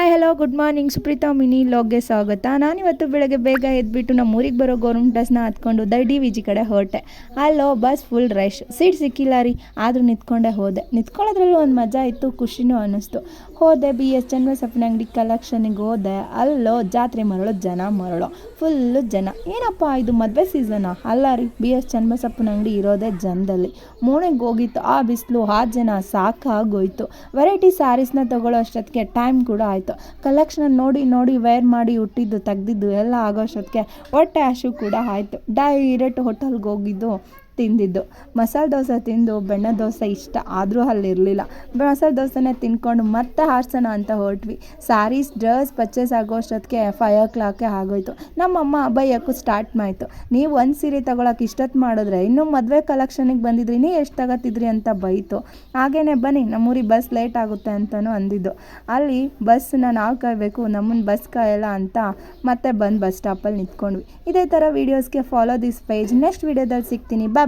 Hi hello good morning Supreetha mini ಲಾಗ್ಗೆ ಸ್ವಾಗತ. ನಾನಿವತ್ತು ಬೆಳಗ್ಗೆ ಬೇಗ ಎದ್ಬಿಟ್ಟು ನಮ್ಮ ಊರಿಗೆ ಬರೋ ಗೌರ್ಮೆಂಟ್ ಬಸ್ನ ಹತ್ಕೊಂಡು ಡಿ ವಿ ಜಿ ಕಡೆ ಹೊರಟೆ. ಅಲ್ಲೋ ಬಸ್ ಫುಲ್ ರಶ್, ಸೀಟ್ ಸಿಕ್ಕಿಲ್ಲ ರೀ, ಆದರೂ ನಿಂತ್ಕೊಂಡೇ ಹೋದೆ. ನಿಂತ್ಕೊಳ್ಳೋದ್ರಲ್ಲೂ ಒಂದು ಮಜಾ ಇತ್ತು, ಖುಷಿನೂ ಅನ್ನಿಸ್ತು. ಹೋದೆ BS ಚನ್ನಬಸಪ್ಪನ ಅಂಗಡಿ ಕಲೆಕ್ಷನಿಗೆ ಹೋದೆ. ಅಲ್ಲೋ ಜಾತ್ರೆ ಮರಳೋ ಫುಲ್ಲು ಜನ. ಏನಪ್ಪ ಇದು ಮದುವೆ ಸೀಸನಾ? ಅಲ್ಲ ರೀ, BS ಚನ್ನಬಸಪ್ಪನ ಅಂಗಡಿ ಇರೋದೇ ಜನದಲ್ಲಿ. ಮೂಣೆಗೆ ಹೋಗಿತ್ತು ಆ ಬಿಸಿಲು, ಆ ಜನ, ಸಾಕಾಗೋಯ್ತು. ವೆರೈಟಿ ಸ್ಯಾರೀಸ್ನ ತೊಗೊಳ್ಳೋ ಅಷ್ಟೊತ್ತಿಗೆ ಟೈಮ್ ಕೂಡ ಆಯಿತು. ಕಲೆಕ್ಷನ್ ನೋಡಿ ವೇರ್ ಮಾಡಿ ಹುಟ್ಟಿದ್ದು ತೆಗ್ದಿದ್ದು ಎಲ್ಲ ಆಗೋ ಅಷ್ಟೊತ್ತಿಗೆ ಹೊಟ್ಟೆ ಹಸಿವು ಕೂಡ ಆಯಿತು. ಡೈರೆಕ್ಟ್ ಹೋಟೆಲ್ಗೆ ಹೋಗಿದ್ದು, ತಿಂದಿದ್ದು. ಮಸಾಲೆ ದೋಸೆ ತಿಂದು ಬೆಣ್ಣೆ ದೋಸೆ ಇಷ್ಟ ಆದರೂ ಅಲ್ಲಿರಲಿಲ್ಲ. ಮಸಾಲೆ ದೋಸೆನೇ ತಿನ್ಕೊಂಡು ಮತ್ತೆ ಹಾರ್ಸೋಣ ಅಂತ ಹೊರಟ್ವಿ. ಸ್ಯಾರೀಸ್ ಡ್ರೆಸ್ ಪರ್ಚೇಸ್ ಆಗೋ ಅಷ್ಟೊತ್ತಿಗೆ 5 o'clock ಆಗೋಯ್ತು. ನಮ್ಮಮ್ಮ ಬೈಯೋಕ್ಕೂ ಸ್ಟಾರ್ಟ್ ಮಾಡ್ತು. ನೀವು ಒಂದು ಸೀರೆ ತೊಗೊಳಕ್ಕೆ ಇಷ್ಟೊತ್ತು ಮಾಡಿದ್ರೆ ಇನ್ನೂ ಮದುವೆ ಕಲೆಕ್ಷನಿಗೆ ಬಂದಿದ್ರಿ, ನೀ ಎಷ್ಟು ತಗೋತಿದ್ರಿ ಅಂತ ಬೈತು. ಹಾಗೇನೆ ಬನ್ನಿ ನಮ್ಮೂರಿಗೆ ಬಸ್ ಲೇಟ್ ಆಗುತ್ತೆ ಅಂತಲೂ ಅಂದಿದ್ದು. ಅಲ್ಲಿ ಬಸ್ಸನ್ನ ನಾವು ಕಾಯಬೇಕು, ನಮ್ಮನ್ನು ಬಸ್ ಕಾಯಲ್ಲ ಅಂತ ಮತ್ತೆ ಬಂದು ಬಸ್ ಸ್ಟಾಪಲ್ಲಿ ನಿಂತ್ಕೊಂಡ್ವಿ. ಇದೇ ಥರ ವೀಡಿಯೋಸ್ಗೆ ಫಾಲೋ ದಿಸ್ ಪೇಜ್. ನೆಕ್ಸ್ಟ್ ವೀಡಿಯೋದಲ್ಲಿ ಸಿಗ್ತೀನಿ. ಬಾಯ್.